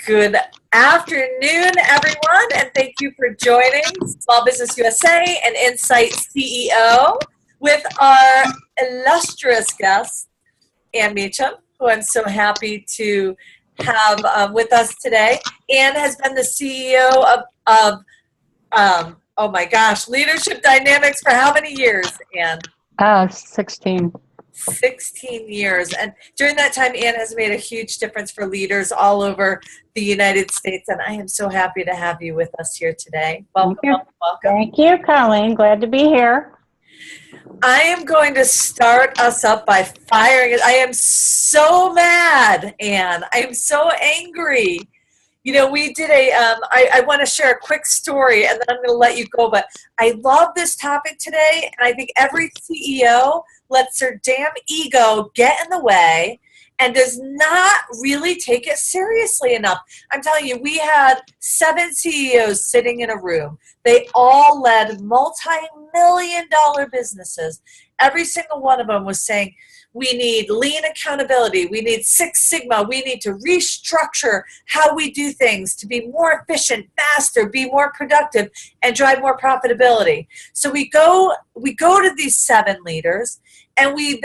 Good afternoon, everyone, and thank you for joining Small Business USA and Insight CEO with our illustrious guest, Ann Meacham, who I'm so happy to have with us today. Ann has been the CEO oh my gosh, Leadership Dynamics for how many years, Ann? 16. 16 years. And during that time, Ann has made a huge difference for leaders all over the United States. And I am so happy to have you with us here today. Welcome, welcome, welcome. Thank you, Colleen. Glad to be here. I am going to start us up by firing. I am so mad, Ann. I am so angry. You know, we did I want to share a quick story and then I'm going to let you go. But I love this topic today. And I think every CEO lets their damn ego get in the way and does not really take it seriously enough. I'm telling you, we had 7 CEOs sitting in a room. They all led multi-million-dollar businesses. Every single one of them was saying, we need lean accountability. We need Six Sigma. We need to restructure how we do things to be more efficient, faster, be more productive, and drive more profitability. So we go to these 7 leaders, and we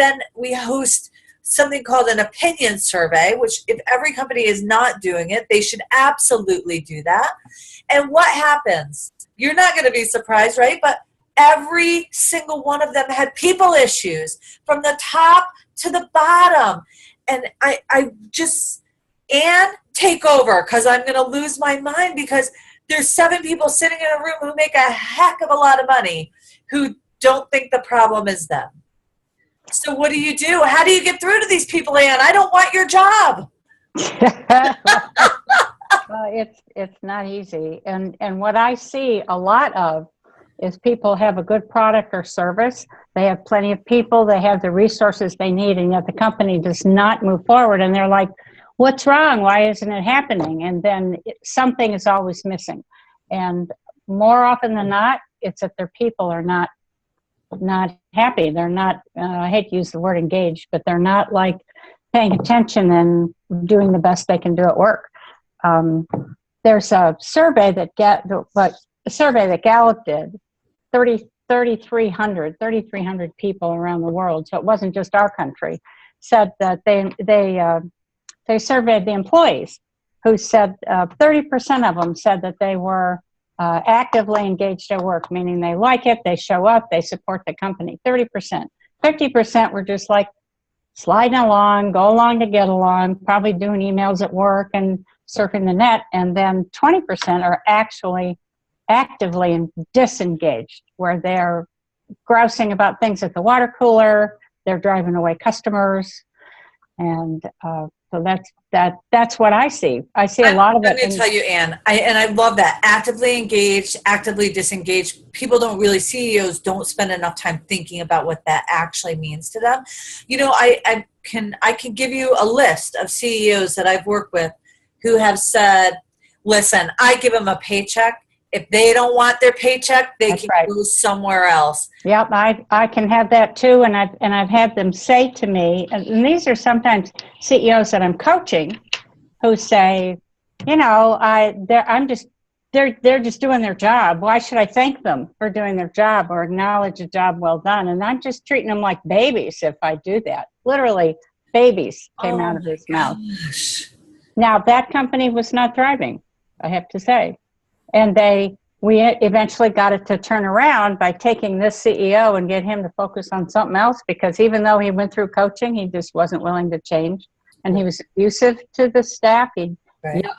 host something called an opinion survey, which if every company is not doing it, they should absolutely do that. And what happens? You're not going to be surprised, right? But every single one of them had people issues from the top to the bottom. And Ann, take over, because I'm going to lose my mind, because there's 7 people sitting in a room who make a heck of a lot of money who don't think the problem is them. So what do you do? How do you get through to these people, Ann? I don't want your job. Well, it's not easy. And what I see a lot of is people have a good product or service. They have plenty of people. They have the resources they need, and yet the company does not move forward. And they're like, what's wrong? Why isn't it happening? And then something is always missing. And more often than not, it's that their people are not happy. They're not, I hate to use the word engaged, but they're not like paying attention and doing the best they can do at work. There's a survey that Gallup did, 3,300 people around the world, so it wasn't just our country, said that they surveyed the employees, who said 30% of them said that they were actively engaged at work, meaning they like it, they show up, they support the company. 30%. 50% were just like sliding along, go along to get along, probably doing emails at work and surfing the net. And then 20% are actually actively disengaged, where they're grousing about things at the water cooler, they're driving away customers. And so that's what I see. I see a lot of it. Let me tell you, Ann, I love that. Actively engaged, actively disengaged. People CEOs don't spend enough time thinking about what that actually means to them. You know, I can give you a list of CEOs that I've worked with who have said, listen, I give them a paycheck. If they don't want their paycheck, they can go somewhere else. Yep, I can have that too, and I've had them say to me, and these are sometimes CEOs that I'm coaching, who say, you know, they're just doing their job. Why should I thank them for doing their job or acknowledge a job well done? And I'm just treating them like babies if I do that. Literally, babies came out of his mouth. Now that company was not thriving, I have to say. And we eventually got it to turn around by taking this CEO and get him to focus on something else, because even though he went through coaching, he just wasn't willing to change. And he was abusive to the staff. It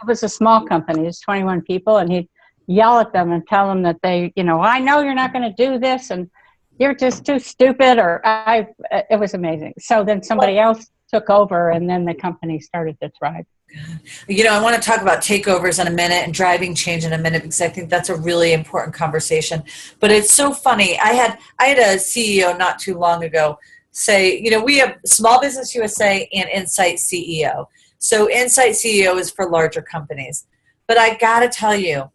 was a small company, it was 21 people, and he'd yell at them and tell them that I know you're not going to do this, and you're just too stupid, it was amazing. So then somebody else took over, and then the company started to thrive. You know, I want to talk about takeovers in a minute and driving change in a minute, because I think that's a really important conversation. But it's so funny. I had a CEO not too long ago say, you know, we have Small Business USA and Insight CEO. So Insight CEO is for larger companies. But I got to tell you,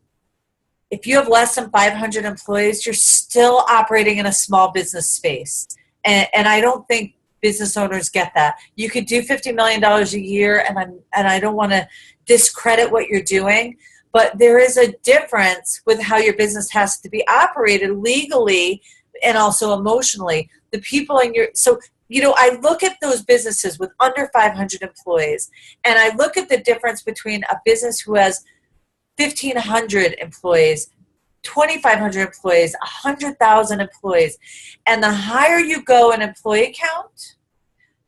if you have less than 500 employees, you're still operating in a small business space. And I don't think business owners get that. You could do $50 million a year, and I don't want to discredit what you're doing, but there is a difference with how your business has to be operated legally and also emotionally. The people in your, so, I look at those businesses with under 500 employees, and I look at the difference between a business who has 1,500 employees, 2,500 employees, 100,000 employees. And the higher you go in employee count,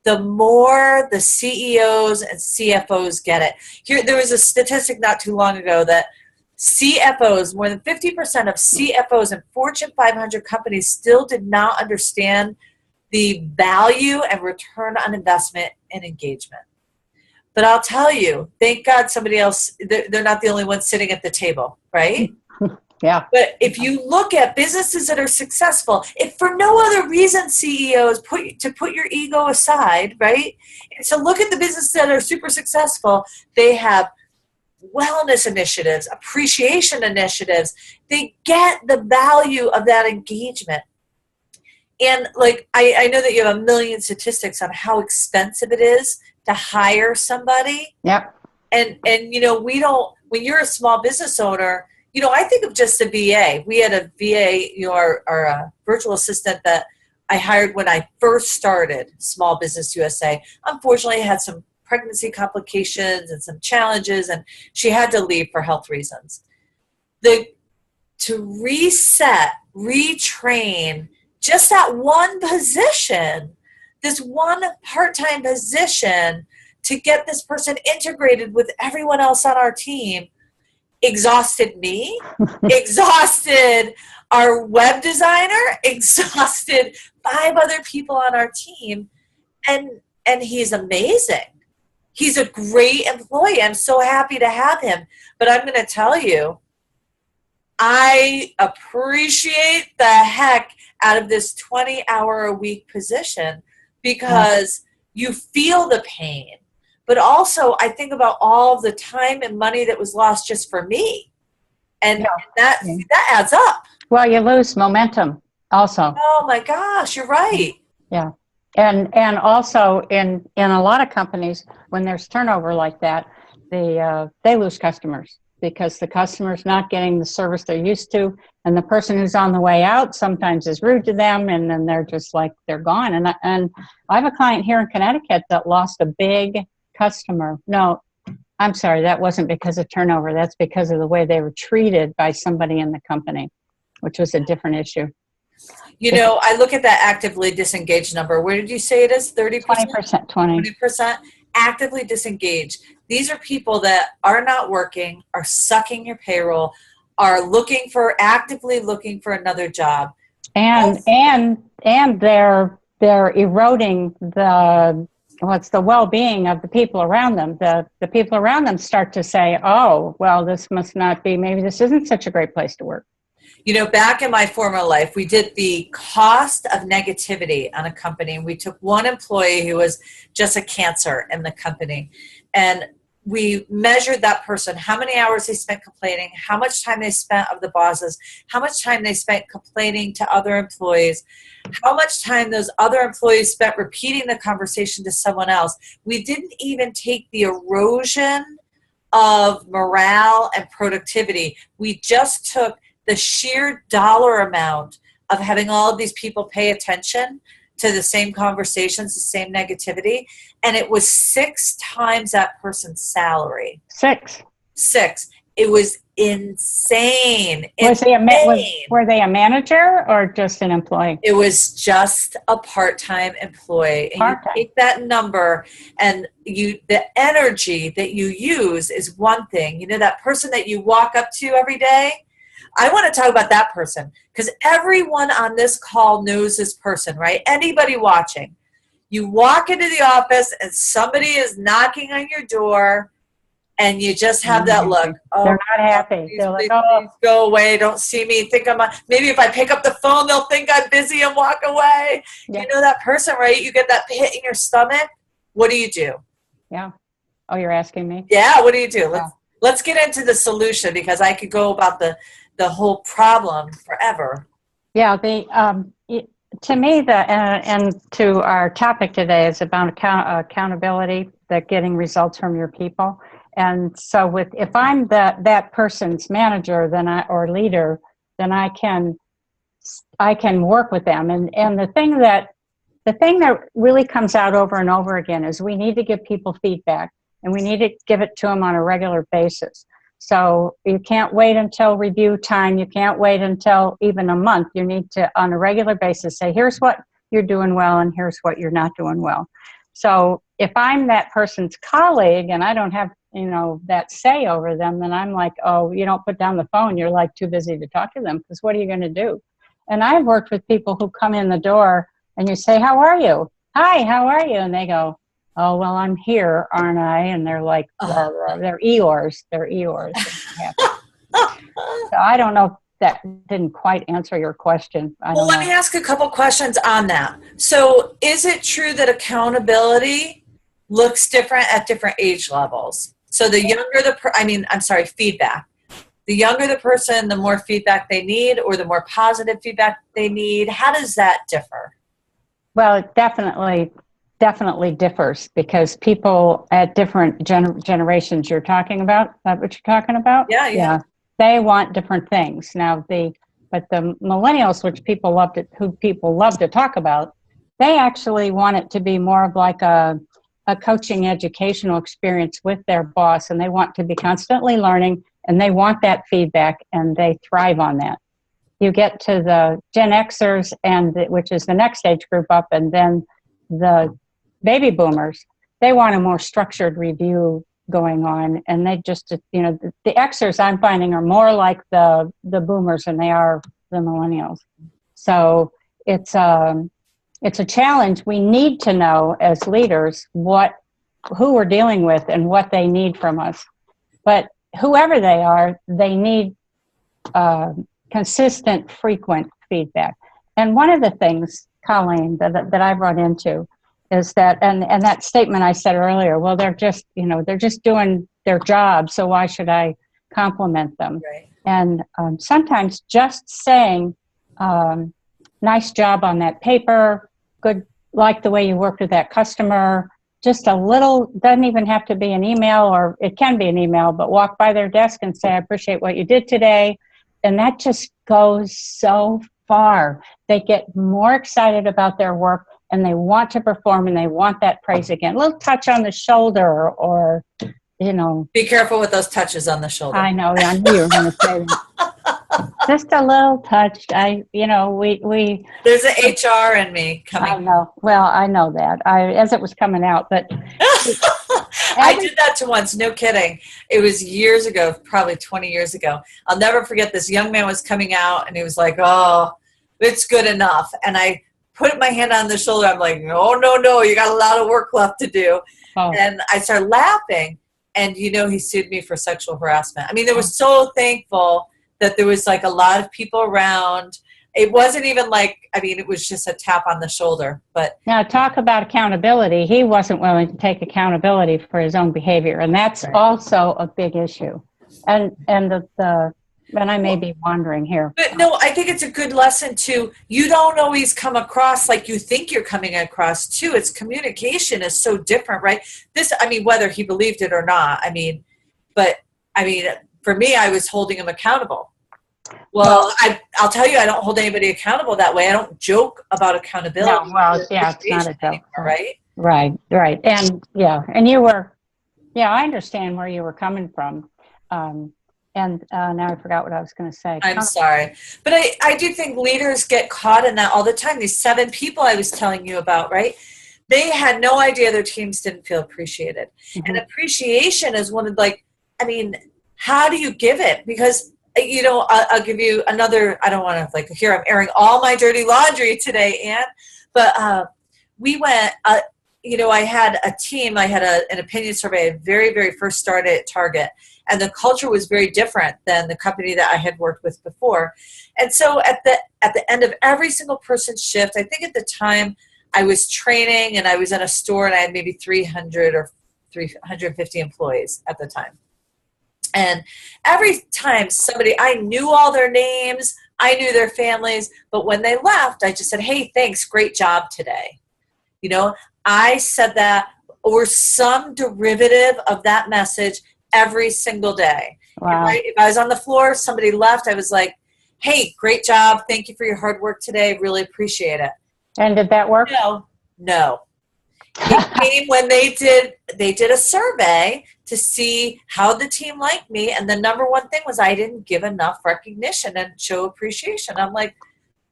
the more the CEOs and CFOs get it. There was a statistic not too long ago that CFOs, more than 50% of CFOs in Fortune 500 companies still did not understand the value and return on investment and engagement. But I'll tell you, thank God somebody else, they're not the only ones sitting at the table, right? Yeah. But if you look at businesses that are successful, if for no other reason, CEOs, put your ego aside, right? And so look at the businesses that are super successful. They have wellness initiatives, appreciation initiatives. They get the value of that engagement. And like, I know that you have a million statistics on how expensive it is to hire somebody. Yep. And we don't, when you're a small business owner, I think of just a VA. We had a VA, our virtual assistant that I hired when I first started Small Business USA. Unfortunately, had some pregnancy complications and some challenges, and she had to leave for health reasons. To reset, retrain just that one position, this one part-time position, to get this person integrated with everyone else on our team, exhausted me, exhausted our web designer, exhausted 5 other people on our team. And he's amazing. He's a great employee. I'm so happy to have him. But I'm going to tell you, I appreciate the heck out of this 20-hour-a-week position, because you feel the pain. But also, I think about all of the time and money that was lost just for me. And that adds up. Well, you lose momentum also. Oh, my gosh, you're right. Yeah. And also in a lot of companies, when there's turnover like that, they lose customers because the customer's not getting the service they're used to. And the person who's on the way out sometimes is rude to them, and then they're just like, they're gone. And I have a client here in Connecticut that lost a big customer. No, I'm sorry, that wasn't because of turnover. That's because of the way they were treated by somebody in the company, which was a different issue. I look at that actively disengaged number. Where did you say it is? 30%? 20%. 20%. Actively disengaged. These are people that are not working, are sucking your payroll, are actively looking for another job. And they're eroding the well-being of the people around them. The people around them start to say, oh, well, this must not be, maybe this isn't such a great place to work. Back in my former life, we did the cost of negativity on a company. And we took one employee who was just a cancer in the company. And we measured that person, how many hours they spent complaining, how much time they spent of the bosses, how much time they spent complaining to other employees, how much time those other employees spent repeating the conversation to someone else. We didn't even take the erosion of morale and productivity. We just took the sheer dollar amount of having all of these people pay attention to the same conversations, the same negativity, and it was 6 times that person's salary. 6. It was insane. Were they a manager or just an employee? It was just a part-time employee. And you take that number, and the energy that you use is one thing. That person that you walk up to every day, I want to talk about that person, because everyone on this call knows this person, right? Anybody watching. You walk into the office and somebody is knocking on your door, and you just have that look. Oh, they're not happy. Please go away. Don't see me. Maybe if I pick up the phone, they'll think I'm busy and walk away. Yeah. That person, right? You get that pit in your stomach. What do you do? Yeah. Oh, you're asking me? Yeah. What do you do? Let's get into the solution, because I could go about the whole problem forever. Yeah, to me, and to our topic today is about accountability, that getting results from your people. And so, if I'm that person's manager, or leader, then I can work with them. And the thing that really comes out over and over again is we need to give people feedback, and we need to give it to them on a regular basis. So you can't wait until review time. You can't wait until even a month. You need to, on a regular basis, say, here's what you're doing well and here's what you're not doing well. So if I'm that person's colleague and I don't have, that say over them, then I'm like, oh, you don't put down the phone. You're like too busy to talk to them, because what are you going to do? And I've worked with people who come in the door and you say, how are you? Hi, how are you? And they go, oh, well, I'm here, aren't I? And they're like, they're Eeyores. They're Eeyores. So I don't know if that didn't quite answer your question. Well, let me ask a couple questions on that. So is it true that accountability looks different at different age levels? So the younger feedback. The younger the person, the more feedback they need, or the more positive feedback they need. How does that differ? Well, it definitely differs, because people at different generations you're talking about. Is that what you're talking about? Yeah. They want different things. Now, but the millennials, who people love to talk about, they actually want it to be more of like a coaching educational experience with their boss, and they want to be constantly learning, and they want that feedback, and they thrive on that. You get to the Gen Xers, which is the next age group up, and then the baby boomers, they want a more structured review going on, and they just, the Xers I'm finding are more like the boomers than they are the millennials. So it's a challenge. We need to know as leaders who we're dealing with and what they need from us. But whoever they are, they need consistent, frequent feedback. And one of the things, Colleen, that I've run into is that, and that statement I said earlier, well, they're just doing their job, so why should I compliment them? Right. And sometimes just saying, nice job on that paper, good, like the way you worked with that customer, just a little, doesn't even have to be an email, or it can be an email, but walk by their desk and say, I appreciate what you did today. And that just goes so far. They get more excited about their work, and they want to perform, and they want that praise again. A little touch on the shoulder, or, Be careful with those touches on the shoulder. I know, I knew you were going to say that. Just a little touch. We There's an HR in me coming. I know. Well, I know that. As it was coming out, but I did that once. No kidding. It was years ago, probably 20 years ago. I'll never forget. This young man was coming out, and he was like, "Oh, it's good enough." And I put my hand on the shoulder. I'm like, "No, you got a lot of work left to do." Oh. And I started laughing, and he sued me for sexual harassment. I mean, I was so thankful that there was like a lot of people around. It wasn't even it was just a tap on the shoulder. But now, talk about accountability. He wasn't willing to take accountability for his own behavior, and that's also a big issue. And I may be wandering here. But no, I think it's a good lesson too. You don't always come across like you think you're coming across too. It's communication is so different, right? Whether he believed it or not, for me, I was holding him accountable. Well, I'll tell you, I don't hold anybody accountable that way. I don't joke about accountability. No, well, yeah, it's not a joke. Anymore, right? Right. And you were, I understand where you were coming from. And now I forgot what I was going to say. I'm sorry. But I do think leaders get caught in that all the time. These 7 people I was telling you about, right? They had no idea their teams didn't feel appreciated. Mm-hmm. And appreciation is one of how do you give it? Because, I'll give you another, I don't want to here I'm airing all my dirty laundry today, Ann. But we went, I had a team, I had an opinion survey, I very, very first started at Target. And the culture was very different than the company that I had worked with before. And so at the end of every single person's shift, I think at the time I was training and I was in a store and I had maybe 300 or 350 employees at the time. And every time I knew all their names, I knew their families, but when they left, I just said, hey, thanks, great job today. I said that or some derivative of that message every single day. Wow. If I was on the floor, somebody left, I was like, hey, great job. Thank you for your hard work today. Really appreciate it. And did that work? No. It came when they did a survey to see how the team liked me. And the number one thing was I didn't give enough recognition and show appreciation. I'm like,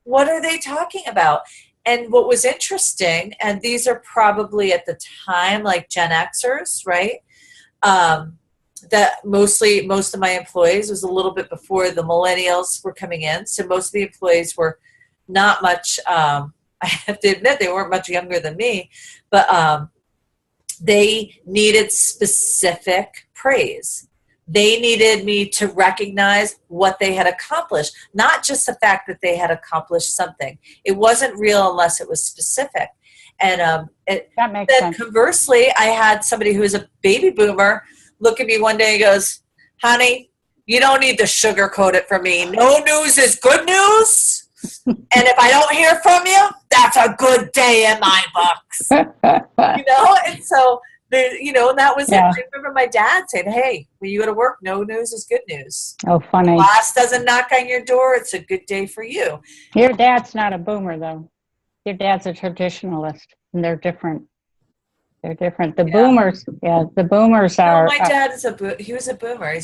what are they talking about? And what was interesting, and these are probably at the time like Gen Xers, right? That most of my employees was a little bit before the millennials were coming in. So most of the employees were not much, I have to admit, they weren't much younger than me, but they needed specific praise. They needed me to recognize what they had accomplished, not just the fact that they had accomplished something. It wasn't real unless it was specific. And that makes sense. Conversely, I had somebody who was a baby boomer look at me one day and goes, honey, you don't need to sugarcoat it for me. No news is good news. And if I don't hear from you, that's a good day in my books. And so, and that was it. I remember my dad saying, hey, when you go to work, no news is good news. Oh, funny. Boss doesn't knock on your door, it's a good day for you. Your dad's not a boomer, though. Your dad's a traditionalist, and they're different. They're different. The boomers are. No, my dad is he was a boomer. At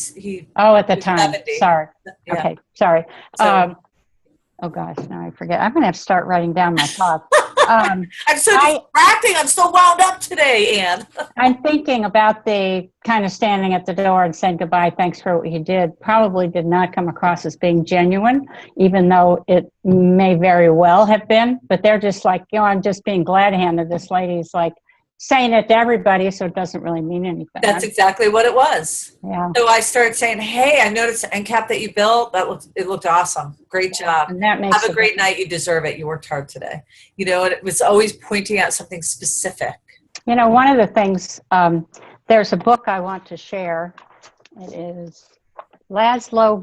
the time. 70. Sorry. Yeah. Okay, sorry. So, oh gosh, now I forget. I'm gonna have to start writing down my thoughts. I'm so distracting. I'm so wound up today, Ann. I'm thinking about the kind of standing at the door and saying goodbye, thanks for what you did. Probably did not come across as being genuine, even though it may very well have been. But they're just like, I'm just being glad-handed. This lady's like saying it to everybody, so it doesn't really mean anything. That's exactly what it was. Yeah. So I started saying, hey, I noticed the end cap that you built. It looked awesome. Great job. And that makes Have a great night. You deserve it. You worked hard today. And it was always pointing out something specific. One of the things, there's a book I want to share. It is Laszlo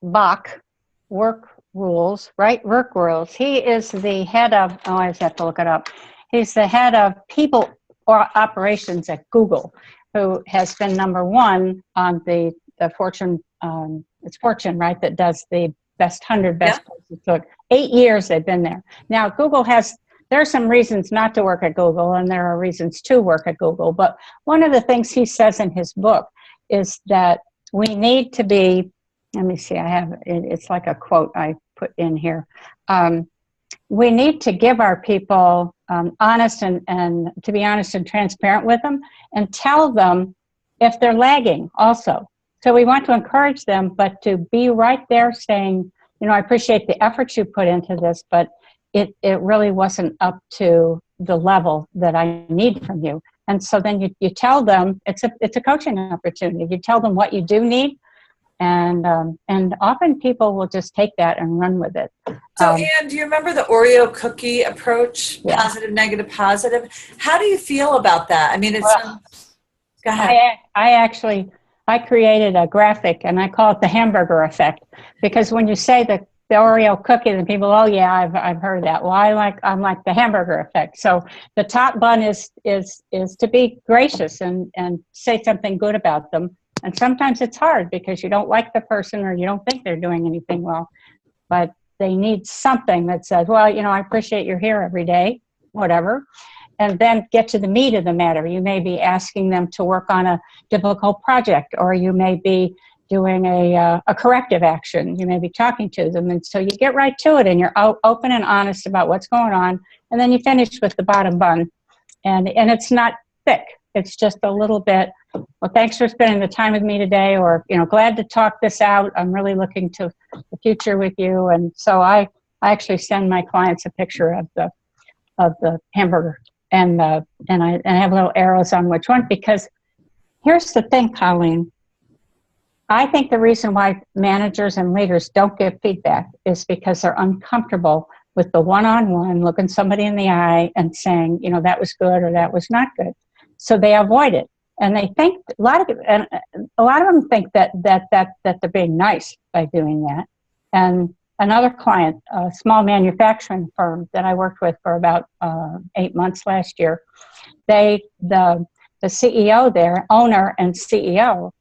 Bach, Work Rules, right? Work Rules. He is the head of, I just have to look it up. He's the head of people or operations at Google, who has been number one on the Fortune, it's Fortune, right, that does the best 100 best places to work. 8 years they've been there. Now, there are some reasons not to work at Google, and there are reasons to work at Google, but one of the things he says in his book is that we need to be, let me see, it's like a quote I put in here. We need to give our people honest and to be honest and transparent with them and tell them if they're lagging also. So we want to encourage them, but to be right there saying, I appreciate the effort you put into this, but it really wasn't up to the level that I need from you. And so then you tell them, it's a coaching opportunity. You tell them what you do need, and often people will just take that and run with it. So, Ann, do you remember the Oreo cookie approach? Yeah. Positive, negative, positive. How do you feel about that? I mean, go ahead. I created a graphic, and I call it the hamburger effect, because when you say the Oreo cookie, then people, oh yeah, I've heard that. Well, I'm like the hamburger effect. So the top bun is to be gracious and say something good about them. And sometimes it's hard because you don't like the person or you don't think they're doing anything well, but they need something that says, well, I appreciate you're here every day, whatever. And then get to the meat of the matter. You may be asking them to work on a difficult project, or you may be doing a corrective action. You may be talking to them. And so you get right to it, and you're open and honest about what's going on. And then you finish with the bottom bun. And it's not thick. It's just a little bit, well, thanks for spending the time with me today, or, glad to talk this out. I'm really looking to the future with you. And so I actually send my clients a picture of the hamburger, and I have little arrows on which one, because here's the thing, Colleen. I think the reason why managers and leaders don't give feedback is because they're uncomfortable with the one-on-one, looking somebody in the eye and saying, that was good or that was not good. So they avoid it. And they think a lot of them think that they're being nice by doing that. And another client, a small manufacturing firm that I worked with for about 8 months last year. The CEO there, owner and CEO,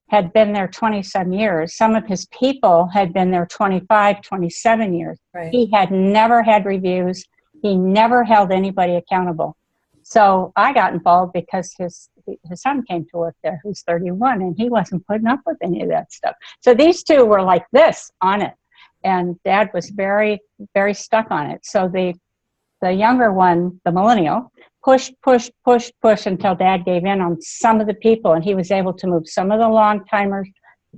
had been there 20-some years. Some of his people had been there 25, 27 years. Right. He had never had reviews. He never held anybody accountable. So I got involved because his son came to work there, who's 31, and he wasn't putting up with any of that stuff. So these two were like this on it, and Dad was very, very stuck on it. So the younger one, the millennial, pushed until Dad gave in on some of the people, and he was able to move some of the long-timers,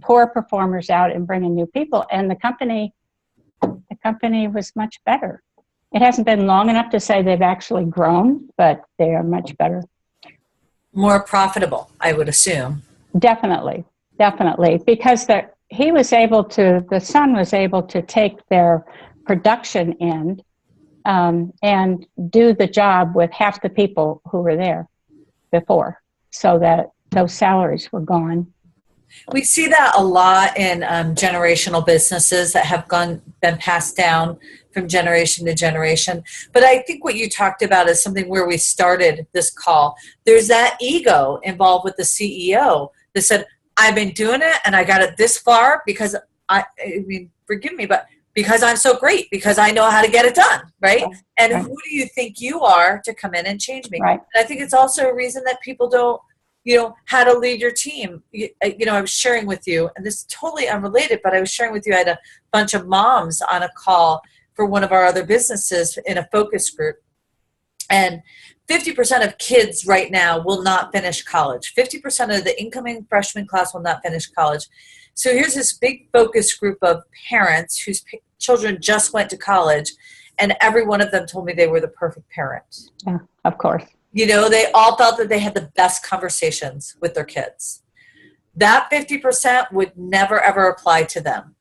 poor performers out and bring in new people. And the company was much better. It hasn't been long enough to say they've actually grown, but they are much better. More profitable, I would assume. Definitely, because the son was able to take their production end and do the job with half the people who were there before, so that those salaries were gone. We see that a lot in generational businesses that have been passed down from generation to generation. But I think what you talked about is something where we started this call. There's that ego involved with the CEO that said, I've been doing it and I got it this far because forgive me, but because I'm so great, because I know how to get it done, right? And who do you think you are to come in and change me? Right. And I think it's also a reason that people don't, how to lead your team. I was sharing with you, and this is totally unrelated, but I was sharing with you, I had a bunch of moms on a call for one of our other businesses in a focus group. And 50% of kids right now will not finish college. 50% of the incoming freshman class will not finish college. So here's this big focus group of parents whose children just went to college, and every one of them told me they were the perfect parent. Yeah, of course. They all felt that they had the best conversations with their kids. That 50% would never, ever apply to them.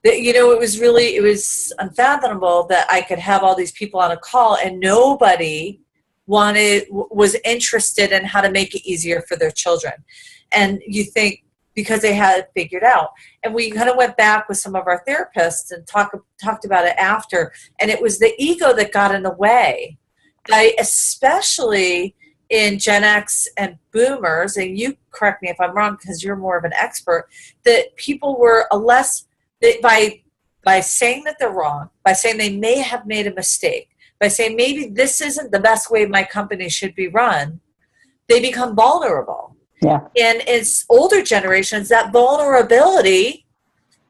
It was unfathomable that I could have all these people on a call and nobody was interested in how to make it easier for their children. And you think, because they had it figured out. And we kind of went back with some of our therapists and talked about it after. And it was the ego that got in the way. Especially in Gen X and boomers, and you correct me if I'm wrong because you're more of an expert, that people were by saying that they're wrong, by saying they may have made a mistake, by saying maybe this isn't the best way my company should be run, they become vulnerable. Yeah. And it's older generations, that vulnerability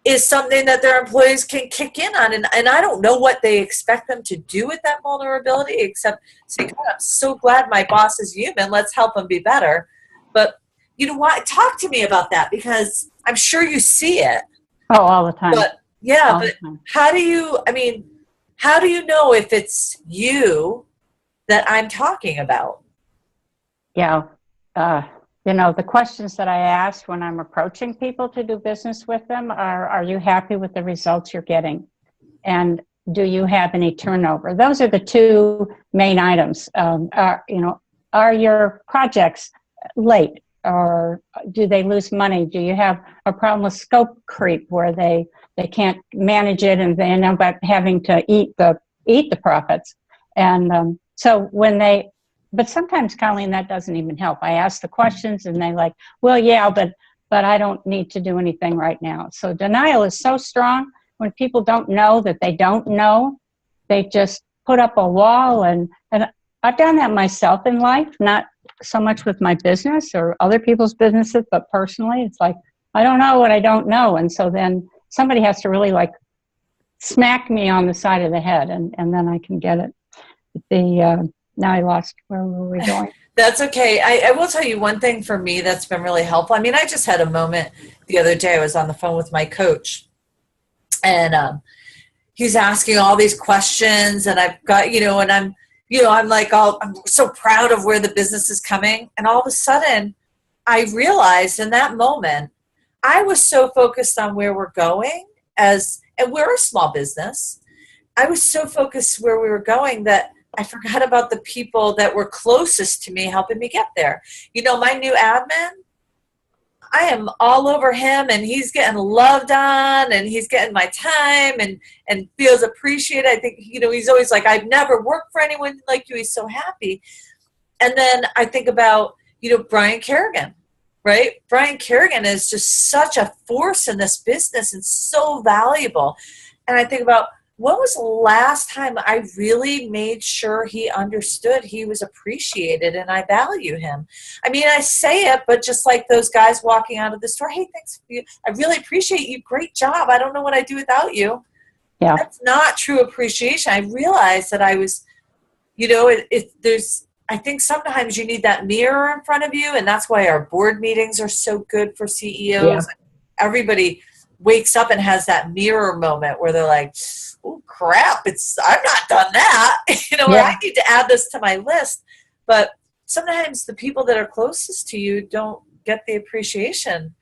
is something that their employees can kick in on. And I don't know what they expect them to do with that vulnerability, except say, God, I'm so glad my boss is human. Let's help him be better. But you know what? Talk to me about that, because I'm sure you see it. Oh, all the time. But how do you know if it's you that I'm talking about? Yeah. The questions that I ask when I'm approaching people to do business with them are you happy with the results you're getting? And do you have any turnover? Those are the two main items. Are your projects late, or do they lose money? Do you have a problem with scope creep where they can't manage it and they end up having to eat the profits? And but sometimes, Colleen, that doesn't even help. I ask the questions and they like, well, yeah, but I don't need to do anything right now. So denial is so strong. When people don't know that they don't know, they just put up a wall. And I've done that myself in life, not so much with my business or other people's businesses, but personally, it's like, I don't know what I don't know. And so then somebody has to really like smack me on the side of the head, and then I can get it. Now I lost where were we going. That's okay. I will tell you one thing for me that's been really helpful. I mean, I just had a moment the other day. I was on the phone with my coach, and he's asking all these questions, and I've got, and I'm like, I'm so proud of where the business is coming. And all of a sudden I realized in that moment, I was so focused on where we're going and we're a small business. I was so focused where we were going that I forgot about the people that were closest to me helping me get there. My new admin, I am all over him, and he's getting loved on, and he's getting my time, and feels appreciated. I think, he's always like, I've never worked for anyone like you. He's so happy. And then I think about, Brian Kerrigan, right? Brian Kerrigan is just such a force in this business and so valuable. And I think about, when was the last time I really made sure he understood he was appreciated and I value him? I mean, I say it, but just like those guys walking out of the store, hey, thanks. I really appreciate you. Great job. I don't know what I'd do without you. Yeah. That's not true appreciation. I realized that I was, I think sometimes you need that mirror in front of you, and that's why our board meetings are so good for CEOs. Yeah. Everybody wakes up and has that mirror moment where they're like, oh crap, I'm not done that. I need to add this to my list. But sometimes the people that are closest to you don't get the appreciation.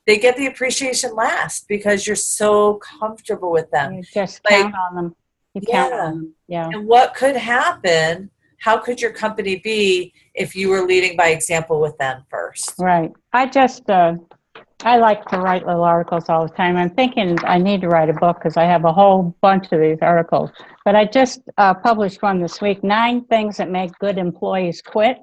They get the appreciation last because you're so comfortable with them. You just count on them. You count on them. Yeah. And what could happen? How could your company be if you were leading by example with them first? Right. I like to write little articles all the time. I'm thinking I need to write a book because I have a whole bunch of these articles. But I just published one this week, 9 things that make good employees quit.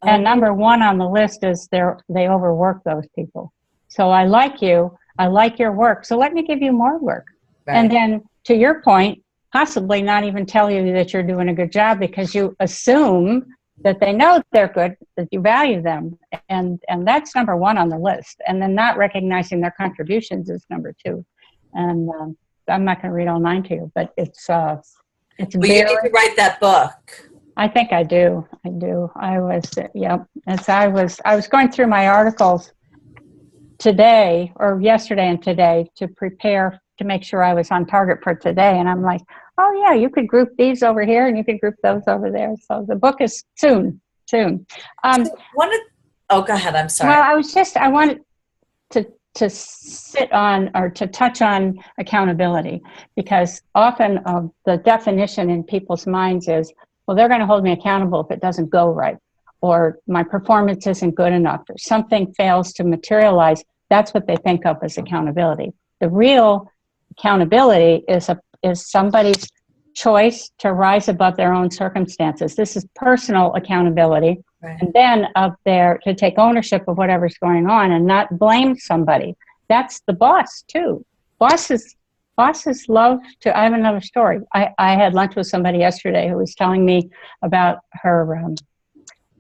And number 1 on the list is they overwork those people. So I like you. I like your work. So let me give you more work. Right. And then to your point, possibly not even tell you that you're doing a good job because you assume that they know they're good, that you value them. And that's number 1 on the list. And then not recognizing their contributions is number 2. And I'm not going to read all 9 to you, but it's well, you need to write that book. I think I do. I was going through my articles today or yesterday and today to prepare to make sure I was on target for today. And I'm like, oh yeah, you could group these over here and you could group those over there. So the book is soon. Go ahead. I'm sorry. Well, I wanted to sit on or to touch on accountability, because often the definition in people's minds is, well, they're going to hold me accountable if it doesn't go right, or my performance isn't good enough, or something fails to materialize. That's what they think of as accountability. The real accountability is somebody's choice to rise above their own circumstances. This is personal accountability. Right. And then to take ownership of whatever's going on and not blame somebody. That's the boss too. Bosses love to, I have another story. I had lunch with somebody yesterday who was telling me about her,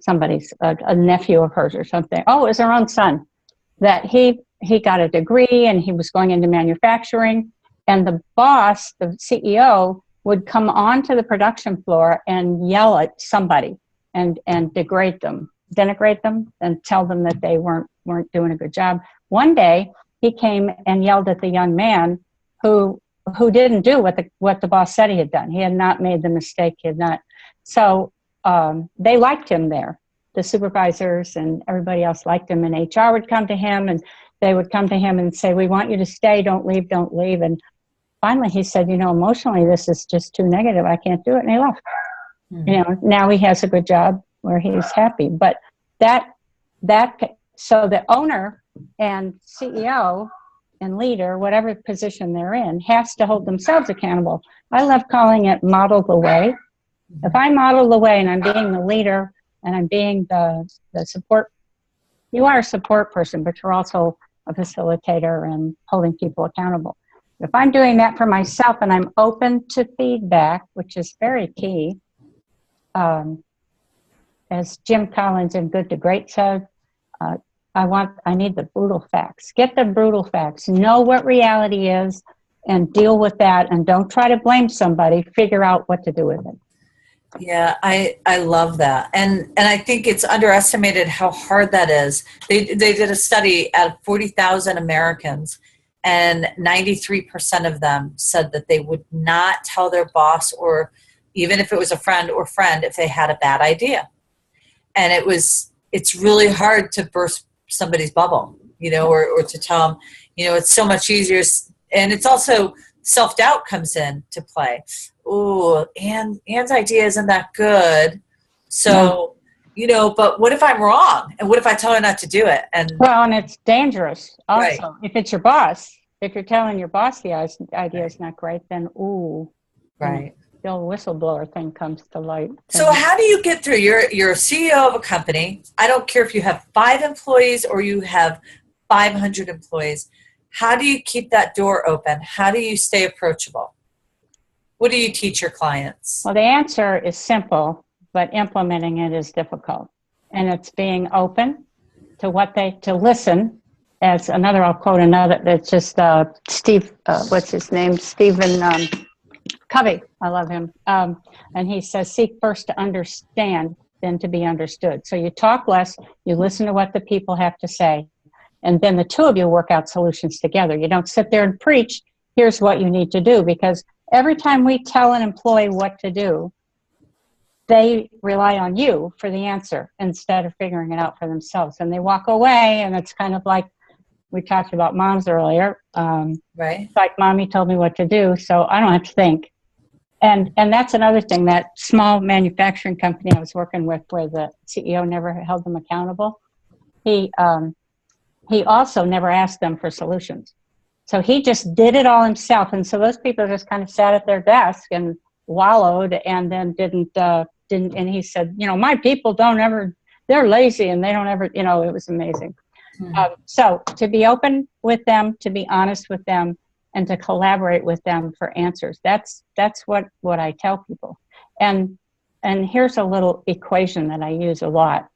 a nephew of hers or something. Oh, it was her own son, that he got a degree and he was going into manufacturing. And the boss, the CEO, would come onto the production floor and yell at somebody and denigrate them and tell them that they weren't doing a good job. One day, he came and yelled at the young man who didn't do what the boss said he had done. He had not made the mistake. He had not. So they liked him there. The supervisors and everybody else liked him. And HR would come to him and they would come to him and say, we want you to stay. Don't leave. Don't leave. And finally, he said, emotionally, this is just too negative. I can't do it. And he left. Mm-hmm. Now he has a good job where he's happy. But so the owner and CEO and leader, whatever position they're in, has to hold themselves accountable. I love calling it model the way. If I model the way and I'm being the leader and I'm being the support, you are a support person, but you're also a facilitator and holding people accountable. If I'm doing that for myself and I'm open to feedback, which is very key, as Jim Collins in Good to Great said, I need the brutal facts. Get the brutal facts. Know what reality is and deal with that, and don't try to blame somebody. Figure out what to do with it. Yeah, I love that. And I think it's underestimated how hard that is. They did a study at 40,000 Americans, and 93% of them said that they would not tell their boss, or even if it was a friend, if they had a bad idea. And it's really hard to burst somebody's bubble, or to tell them, it's so much easier. And it's also self-doubt comes in to play. Oh, Anne's idea isn't that good. So, but what if I'm wrong? And what if I tell her not to do it? And well, and it's dangerous also. Right. If it's your boss, if you're telling your boss the idea is not great, then right. The old whistleblower thing comes to light. So how do you get through? You're a CEO of a company. I don't care if you have 5 employees or you have 500 employees. How do you keep that door open? How do you stay approachable? What do you teach your clients? Well, the answer is simple, but implementing it is difficult. And it's being open to to listen. As I'll quote another, that's just Steve, what's his name? Stephen Covey. I love him. And he says, seek first to understand, then to be understood. So you talk less, you listen to what the people have to say, and then the two of you work out solutions together. You don't sit there and preach, here's what you need to do, because every time we tell an employee what to do, they rely on you for the answer instead of figuring it out for themselves. And they walk away, and it's kind of like we talked about moms earlier. Right. It's like, Mommy told me what to do, so I don't have to think. And that's another thing, that small manufacturing company I was working with where the CEO never held them accountable. He also never asked them for solutions. So he just did it all himself. And so those people just kind of sat at their desk and wallowed and then didn't, and he said, my people they're lazy and they don't ever, it was amazing. So to be open with them, to be honest with them, and to collaborate with them for answers. That's what I tell people. And here's a little equation that I use a lot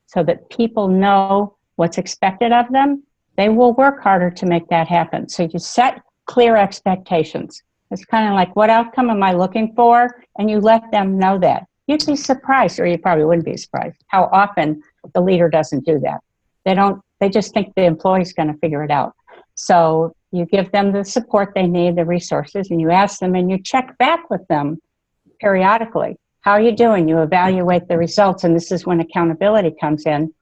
so that people know what's expected of them. They will work harder to make that happen. So you set clear expectations. It's kind of like, what outcome am I looking for? And you let them know that. You'd be surprised, or you probably wouldn't be surprised, how often the leader doesn't do that. They just think the employee's going to figure it out. So you give them the support they need, the resources, and you ask them and you check back with them periodically. How are you doing? You evaluate the results, and this is when accountability comes in.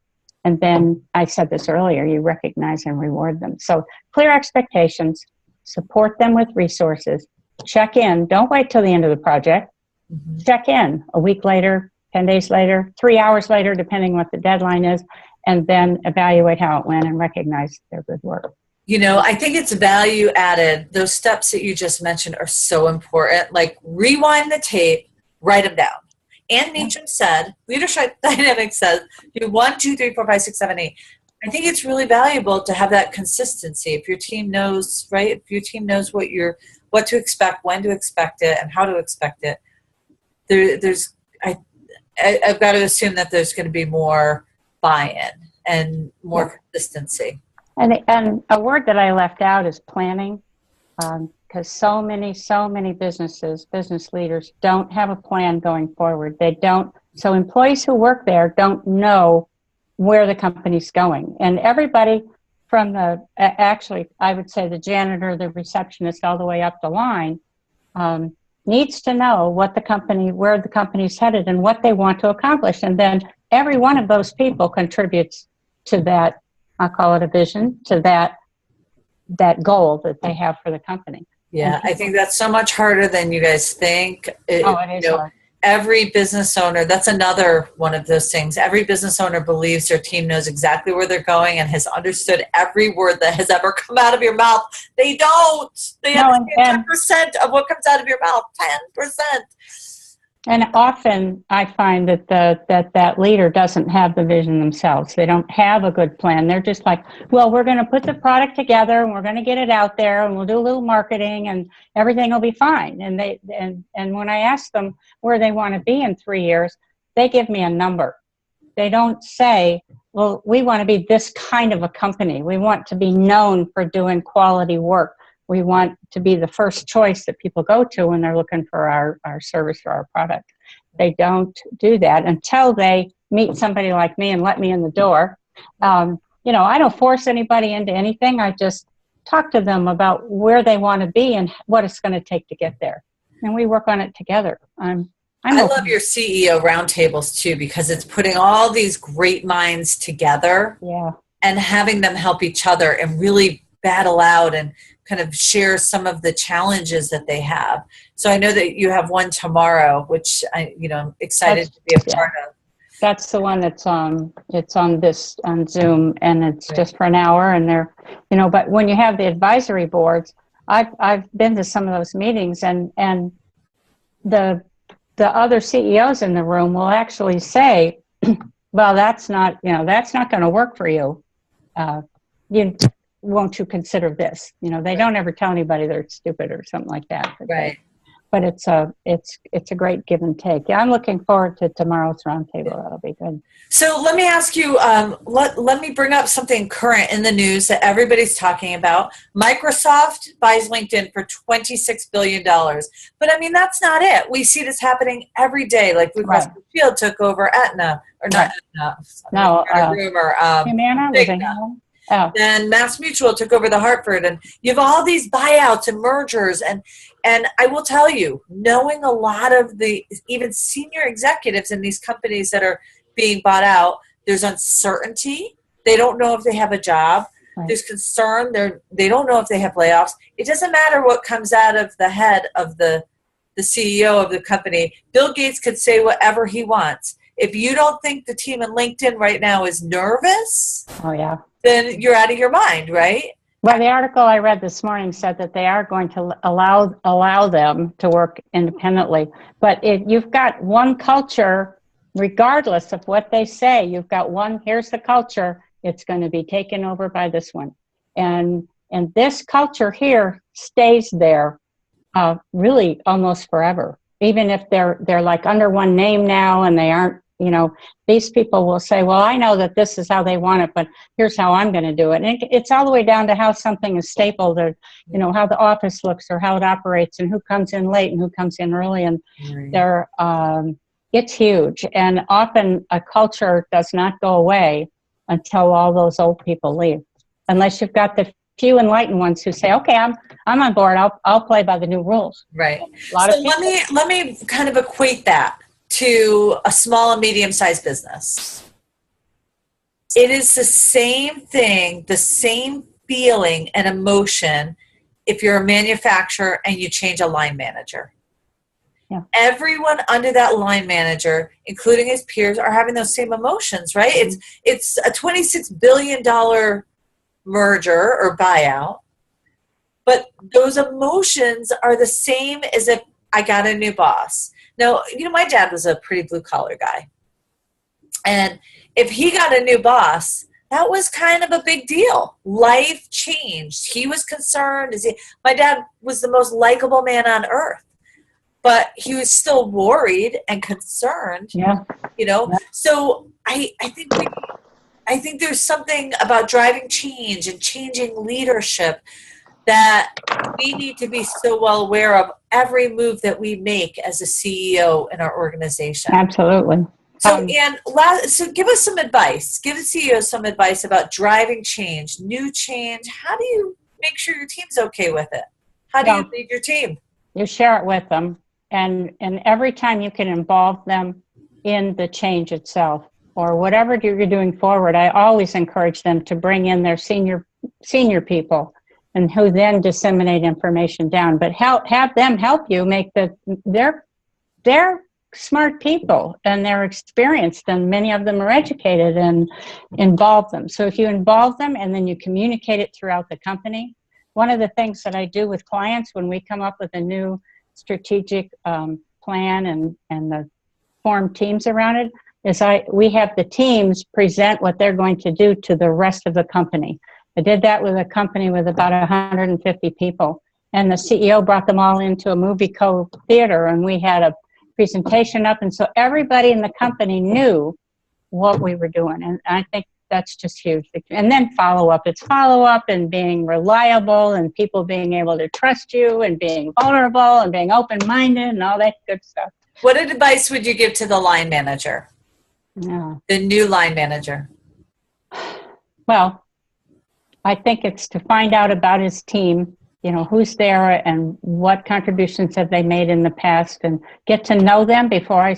And then, I said this earlier, you recognize and reward them. So clear expectations, support them with resources, check in. Don't wait till the end of the project. Mm-hmm. Check in a week later, 10 days later, 3 hours later, depending what the deadline is, and then evaluate how it went and recognize their good work. I think it's value added. Those steps that you just mentioned are so important. Like, rewind the tape, write them down. And Meacham said, leadership dynamics says, do 1, 2, 3, 4, 5, 6, 7, 8. I think it's really valuable to have that consistency. If your team knows, right? If your team knows what to expect, when to expect it, and how to expect it, I've got to assume that there's going to be more buy-in and more consistency. And a word that I left out is planning, because so many business leaders don't have a plan going forward. They don't. So employees who work there don't know where the company's going. And everybody from I would say the janitor, the receptionist, all the way up the line, needs to know where the company's headed and what they want to accomplish. And then every one of those people contributes to that, I'll call it a vision, to that goal that they have for the company. Yeah, I think that's so much harder than you guys think. It is hard. Every business owner, that's another one of those things. Every business owner believes their team knows exactly where they're going and has understood every word that has ever come out of your mouth. They don't. They understand 10% of what comes out of your mouth. 10%. And often I find that that leader doesn't have the vision themselves. They don't have a good plan. They're just like, well, we're going to put the product together and we're going to get it out there and we'll do a little marketing and everything will be fine. And when I ask them where they want to be in 3 years, they give me a number. They don't say, well, we want to be this kind of a company. We want to be known for doing quality work. We want to be the first choice that people go to when they're looking for our service or our product. They don't do that until they meet somebody like me and let me in the door. I don't force anybody into anything. I just talk to them about where they want to be and what it's going to take to get there. And we work on it together. I love your CEO roundtables too, because it's putting all these great minds together and having them help each other and really battle out and kind of share some of the challenges that they have. So I know that you have one tomorrow, which I'm excited to be a part of. That's the one that's on, it's on Zoom, and it's Right. just for an hour, and they're, but when you have the advisory boards, I've been to some of those meetings, and the other CEOs in the room will actually say, well, that's not going to work for you. You won't you consider this? They don't ever tell anybody they're stupid or something like that. Right. But it's a great give and take. Yeah, I'm looking forward to tomorrow's roundtable. That'll be good. So let me ask you, let me bring up something current in the news that everybody's talking about. Microsoft buys LinkedIn for $26 billion. But I mean, that's not it. We see this happening every day. Like Blue Cross Blue Shield took over Aetna, or not Aetna. No, rumor. Humana, was it Humana? Oh. Then Mass Mutual took over the Hartford, and you have all these buyouts and mergers, and I will tell you, knowing a lot of the even senior executives in these companies that are being bought out, there's uncertainty. They don't know if they have a job. Right. There's concern. They don't know if they have layoffs. It doesn't matter what comes out of the head of the CEO of the company. Bill Gates could say whatever he wants. If you don't think the team in LinkedIn right now is nervous, then you're out of your mind, right? Well, the article I read this morning said that they are going to allow them to work independently. But if you've got one culture, regardless of what they say, you've got one, here's the culture, it's going to be taken over by this one. And this culture here stays there really almost forever. Even if they're like under one name now and they aren't, these people will say, well, I know that this is how they want it, but here's how I'm going to do it. And it's all the way down to how something is stapled, or, how the office looks, or how it operates, and who comes in late and who comes in early. And it's huge. And often a culture does not go away until all those old people leave, unless you've got the few enlightened ones who say, okay, I'm on board. I'll play by the new rules. Right. So let me kind of equate that to a small and medium-sized business. It is the same thing, the same feeling and emotion if you're a manufacturer and you change a line manager. Yeah. Everyone under that line manager, including his peers, are having those same emotions, right? Mm-hmm. It's a $26 billion merger or buyout, but those emotions are the same as if I got a new boss. Now, my dad was a pretty blue-collar guy. And if he got a new boss, that was kind of a big deal. Life changed. He was concerned. My dad was the most likable man on earth. But he was still worried and concerned. Yeah. So I think there's something about driving change and changing leadership that we need to be so well aware of every move that we make as a CEO in our organization. Absolutely. So, so give us some advice. Give the CEO some advice about driving change, new change. How do you make sure your team's okay with it? How do you lead your team? You share it with them, and every time you can involve them in the change itself, or whatever you're doing forward, I always encourage them to bring in their senior people, and who then disseminate information down. But have them help you make they're smart people, and they're experienced, and many of them are educated, and involve them. So if you involve them and then you communicate it throughout the company, one of the things that I do with clients when we come up with a new strategic plan and the form teams around it, is we have the teams present what they're going to do to the rest of the company. I did that with a company with about 150 people, and the CEO brought them all into a movie theater, and we had a presentation up, and so everybody in the company knew what we were doing, and I think that's just huge. And then follow-up. It's follow-up and being reliable, and people being able to trust you, and being vulnerable, and being open-minded, and all that good stuff. What advice would you give to the line manager? Yeah. The new line manager? Well, I think it's to find out about his team, who's there and what contributions have they made in the past, and get to know them before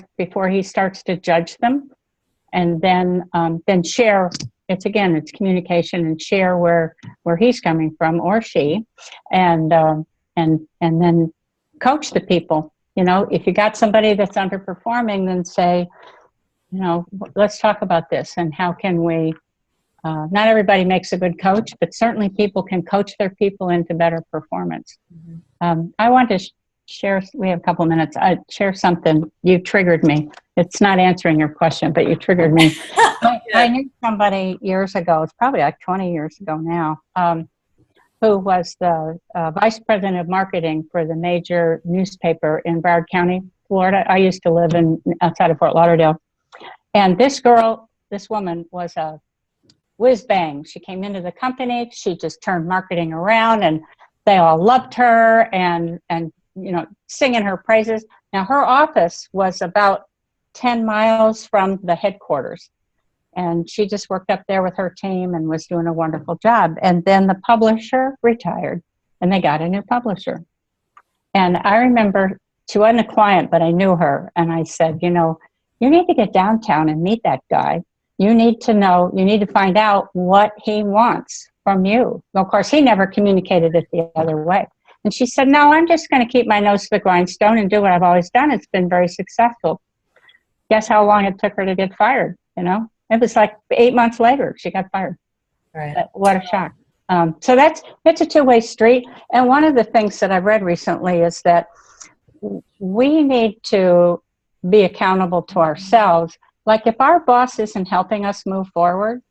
he starts to judge them. And then share. It's communication, and share where he's coming from, or she, and then coach the people. If you got somebody that's underperforming, then say, let's talk about this and how can we, not everybody makes a good coach, but certainly people can coach their people into better performance. I want to share, we have a couple of minutes, I share something. You triggered me. It's not answering your question, but you triggered me. I knew somebody years ago, it's probably like 20 years ago now, who was the vice president of marketing for the major newspaper in Broward County, Florida. I used to live outside of Fort Lauderdale. And this woman was a whiz bang. She came into the company. She just turned marketing around, and they all loved her and singing her praises. Now, her office was about 10 miles from the headquarters. And she just worked up there with her team and was doing a wonderful job. And then the publisher retired, and they got a new publisher. And I remember she wasn't a client, but I knew her. And I said, you need to get downtown and meet that guy. You need to find out what he wants from you. Well, of course, he never communicated it the other way. And she said, no, I'm just going to keep my nose to the grindstone and do what I've always done. It's been very successful. Guess how long it took her to get fired, It was like 8 months later, she got fired. Right. What a shock. So it's a two-way street. And one of the things that I've read recently is that we need to be accountable to ourselves. Like if our boss isn't helping us move forward,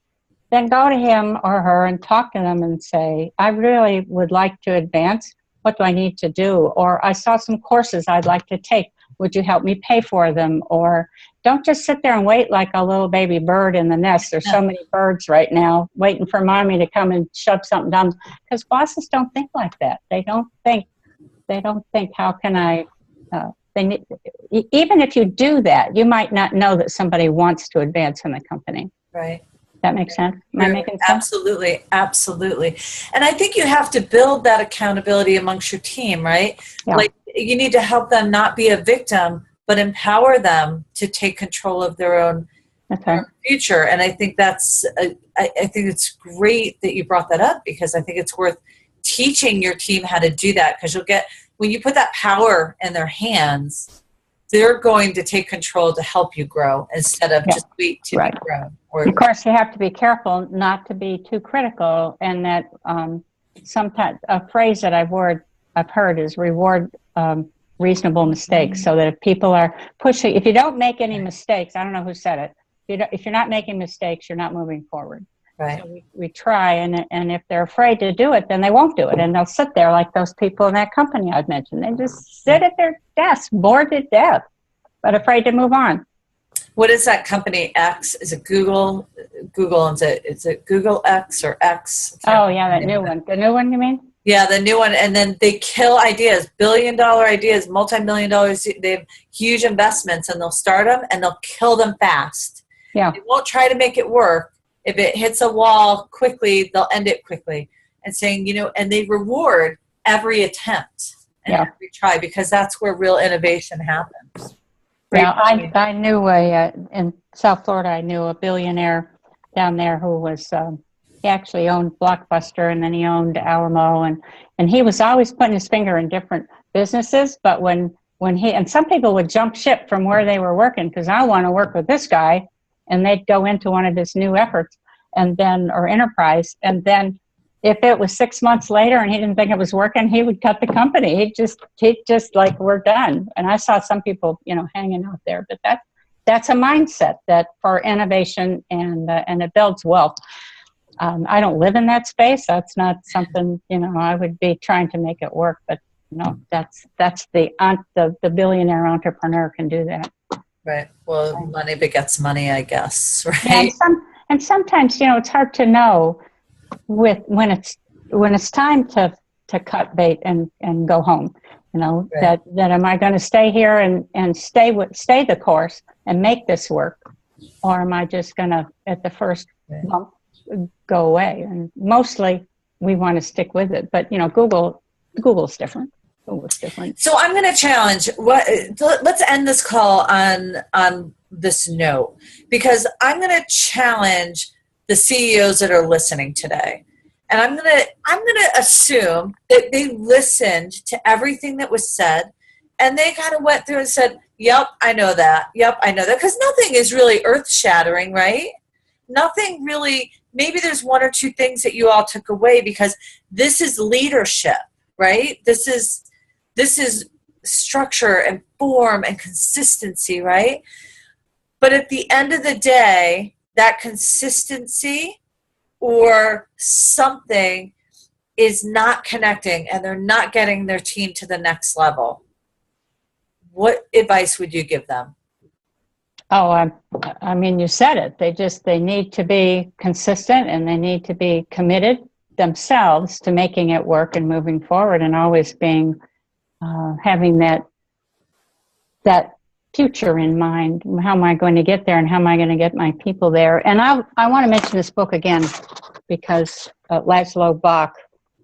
then go to him or her and talk to them and say, I really would like to advance. What do I need to do? Or I saw some courses I'd like to take. Would you help me pay for them? Or don't just sit there and wait like a little baby bird in the nest. There's so many birds right now waiting for mommy to come and shove something down. Because bosses don't think like that. They don't think, how can I, even if you do that, you might not know that somebody wants to advance in the company. Right. That makes sense? Am I making sense? Absolutely. Absolutely. And I think you have to build that accountability amongst your team, right? Yeah. Like you need to help them not be a victim, but empower them to take control of their own future. And I think I think it's great that you brought that up, because I think it's worth teaching your team how to do that, because when you put that power in their hands, they're going to take control to help you grow instead of just wait to be grown. Of course, you have to be careful not to be too critical, and that sometimes a phrase that I've heard is reward reasonable mistakes. So that if people are pushing, if you don't make any mistakes, I don't know who said it, if you're not making mistakes, you're not moving forward. Right. So we try, and if they're afraid to do it, then they won't do it, and they'll sit there like those people in that company I've mentioned. They just sit at their desk, bored to death, but afraid to move on. What is that company X? Is it Google? Is it Google X or X? Oh yeah, that new one. The new one, you mean? Yeah, the new one. And then they kill ideas, billion-dollar ideas, multi-million dollars. They have huge investments, and they'll start them and they'll kill them fast. Yeah. They won't try to make it work. If it hits a wall quickly, they'll end it quickly. And saying, and they reward every attempt and every try, because that's where real innovation happens. Yeah, I knew in South Florida, I knew a billionaire down there who was, he actually owned Blockbuster, and then he owned Alamo, and he was always putting his finger in different businesses. But when and some people would jump ship from where they were working, because I want to work with this guy, and they'd go into one of his new efforts or enterprise. And then if it was 6 months later and he didn't think it was working, he would cut the company. He'd just like, we're done. And I saw some people, hanging out there, but that's a mindset that for innovation, and it builds wealth. I don't live in that space. That's not something, I would be trying to make it work, but that's the billionaire entrepreneur can do that. Right. Well, money begets money, I guess. Right. And sometimes, it's hard to know when it's time to cut bait and go home. Right. that am I going to stay here and stay the course and make this work, or am I just going to at the first bump go away? And mostly we want to stick with it, but Google's different. So I'm going to challenge. Let's end this call on this note, because I'm going to challenge the CEOs that are listening today, and I'm going to assume that they listened to everything that was said, and they kind of went through and said, Yep, I know that. Yep, I know that. Because nothing is really earth-shattering, right? Nothing really, maybe there's one or two things that you all took away because this is leadership, right? This is structure and form and consistency, right? But at the end of the day, that consistency or something is not connecting and they're not getting their team to the next level. What advice would you give them? Oh, I mean, you said it. They need to be consistent and they need to be committed themselves to making it work and moving forward and always being, having that future in mind. How am I going to get there and how am I going to get my people there? And I want to mention this book again because Laszlo Bock,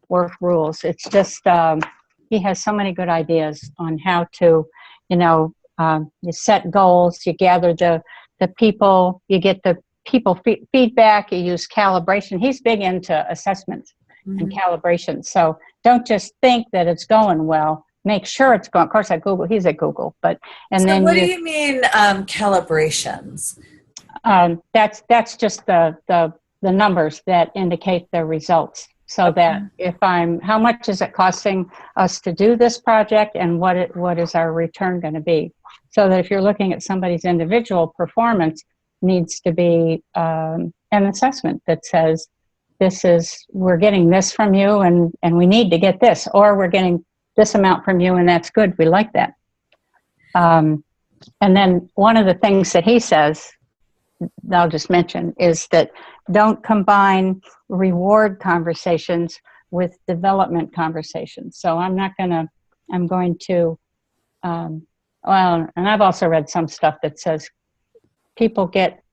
Work Rules. It's just, he has so many good ideas on how to, you set goals, you gather the people, you get the people feedback, you use calibration. He's big into assessments and calibration. So don't just think that it's going well. Make sure it's going. Of course, he's at Google, but so what do you mean calibrations? That's just the numbers that indicate the results. So that how much is it costing us to do this project, and what is our return going to be? So that if you're looking at somebody's individual performance, needs to be an assessment that says, we're getting this from you, and we need to get this, or we're getting this amount from you, and that's good. We like that. And then one of the things that he says, I'll just mention, is that don't combine reward conversations with development conversations. So I'm going to, and I've also read some stuff that says people get,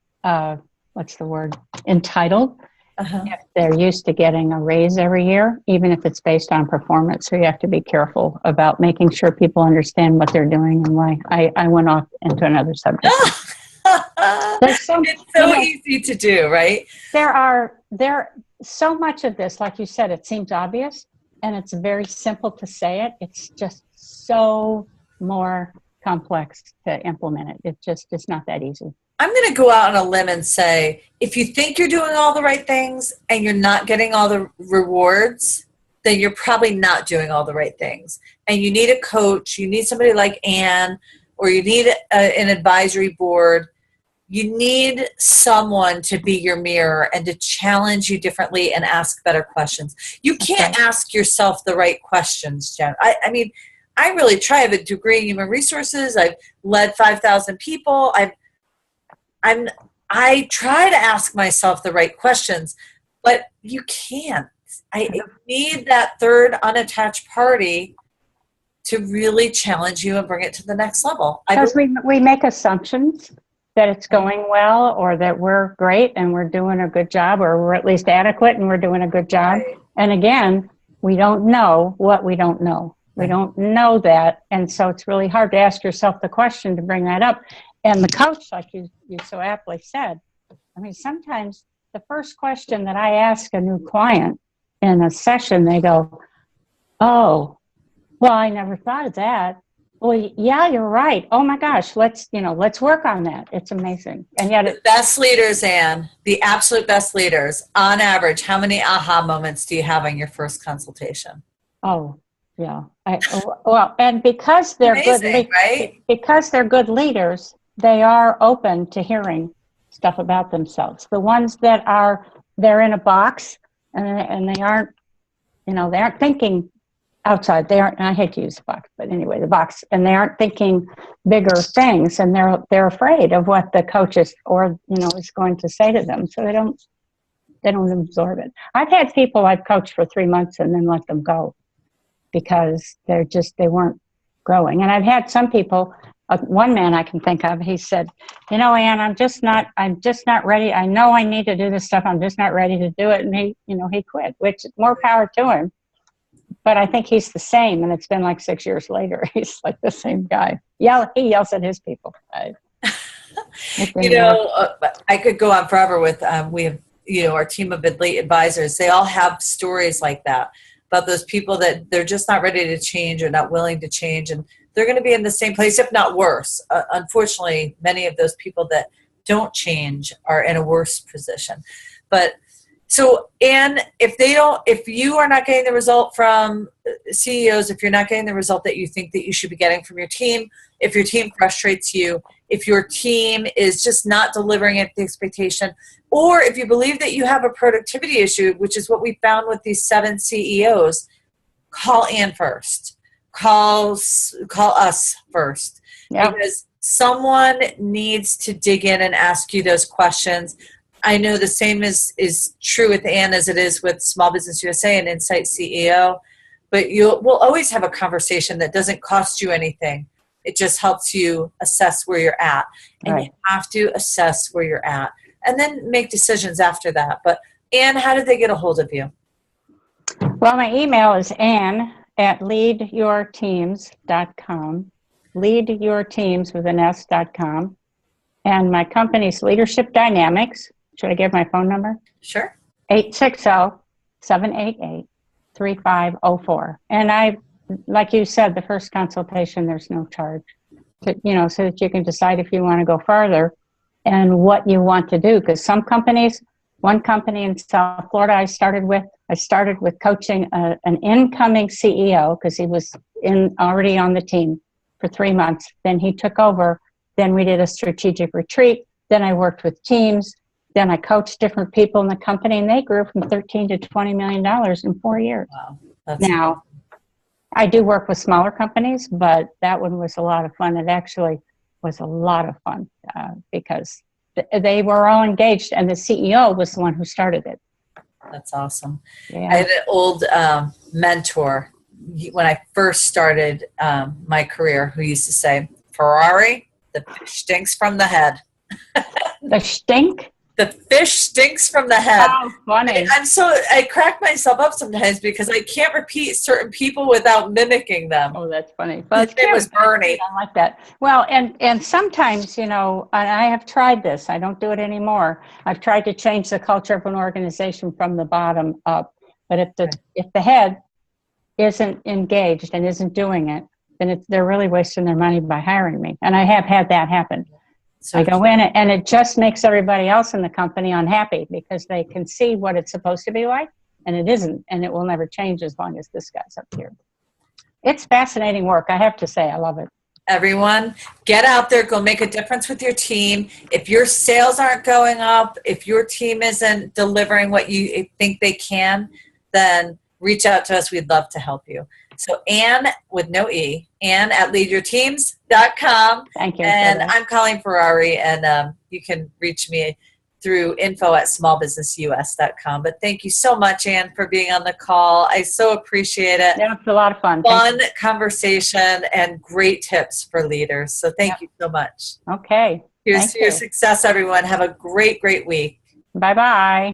entitled if they're used to getting a raise every year, even if it's based on performance. So you have to be careful about making sure people understand what they're doing and why. I went off into another subject. It's so easy to do, right? There so much of this, like you said, it seems obvious and it's very simple to say it. It's just so more complex to implement it. It's not that easy. I'm going to go out on a limb and say, if you think you're doing all the right things and you're not getting all the rewards, then you're probably not doing all the right things. And you need a coach, you need somebody like Anne, or you need an advisory board. You need someone to be your mirror and to challenge you differently and ask better questions. You can't ask yourself the right questions, Jen. I mean, I really try. I have a degree in human resources. I've led 5,000 people. I try to ask myself the right questions, but you can't. I need that third unattached party to really challenge you and bring it to the next level. Because we make assumptions that it's going well, or that we're great and we're doing a good job, or we're at least adequate and we're doing a good job. Right. And again, we don't know what we don't know. We don't know that. And so it's really hard to ask yourself the question to bring that up. And the coach, like you so aptly said, I mean, sometimes the first question that I ask a new client in a session, they go, oh, well, I never thought of that. Well, yeah, you're right. Oh my gosh, let's work on that. It's amazing. And yet the best leaders, Anne, the absolute best leaders, on average, how many aha moments do you have on your first consultation? Oh, yeah. And because they're amazing, right? Because they're good leaders, they are open to hearing stuff about themselves. The ones that they're in a box and they aren't thinking outside. They aren't, and I hate to use the box, but anyway, the box, and they aren't thinking bigger things, and they're afraid of what the coach is going to say to them. So they don't absorb it. I've had people I've coached for 3 months and then let them go because they weren't growing. And I've had some people, one man I can think of, he said, Anne, I'm just not ready. I know I need to do this stuff. I'm just not ready to do it. And he quit, which more power to him. But I think he's the same. And it's been like 6 years later. He's like the same guy. He yells at his people. I could go on forever with, we have, our team of elite advisors. They all have stories like that about those people that they're just not ready to change or not willing to change. And they're going to be in the same place, if not worse. Unfortunately, many of those people that don't change are in a worse position. But so, Anne, if you are not getting the result from CEOs, if you're not getting the result that you think that you should be getting from your team, if your team frustrates you, if your team is just not delivering at the expectation, or if you believe that you have a productivity issue, which is what we found with these 7 CEOs, call Anne first. Call us first. Yep. Because someone needs to dig in and ask you those questions. I know the same is true with Anne as it is with Small Business USA and Insight CEO, but we'll always have a conversation that doesn't cost you anything. It just helps you assess where you're at. And right. You have to assess where you're at and then make decisions after that. But Anne, how did they get a hold of you? Well, my email is ann@leadyourteams.com, leadyourteams with an s.com. And my company's Leadership Dynamics. Should I give my phone number? Sure. 860-788-3504. And like you said, the first consultation, there's no charge, so that you can decide if you want to go farther and what you want to do. Because one company in South Florida I started with coaching an incoming CEO because he was already on the team for 3 months. Then he took over. Then we did a strategic retreat. Then I worked with teams. Then I coached different people in the company, and they grew from $13 to $20 million in 4 years. Wow. Now, I do work with smaller companies, but that one was a lot of fun. It actually was a lot of fun because they were all engaged, and the CEO was the one who started it. That's awesome. Yeah. I had an old mentor when I first started my career who used to say, Ferrary, the fish stinks from the head. The stink? The fish stinks from the head. Oh, funny. I crack myself up sometimes because I can't repeat certain people without mimicking them. Oh, that's funny. Well, it was Bernie. I like that. Well, and sometimes, and I have tried this. I don't do it anymore. I've tried to change the culture of an organization from the bottom up. But if the head isn't engaged and isn't doing it, then they're really wasting their money by hiring me. And I have had that happen. So I go in and it just makes everybody else in the company unhappy because they can see what it's supposed to be like, and it isn't, and it will never change as long as this guy's up here. It's fascinating work, I have to say. I love it. Everyone, get out there, go make a difference with your team. If your sales aren't going up, if your team isn't delivering what you think they can, then reach out to us. We'd love to help you. So Anne, with no E, Ann@leadyourteams.com. Thank you. And I'm Colleen Ferrary, and you can reach me through info@smallbusinessus.com. But thank you so much, Anne, for being on the call. I so appreciate it. Yeah, it's a lot of fun. Fun conversation and great tips for leaders. So thank you so much. Okay. Here's to your success, everyone. Have a great, great week. Bye-bye.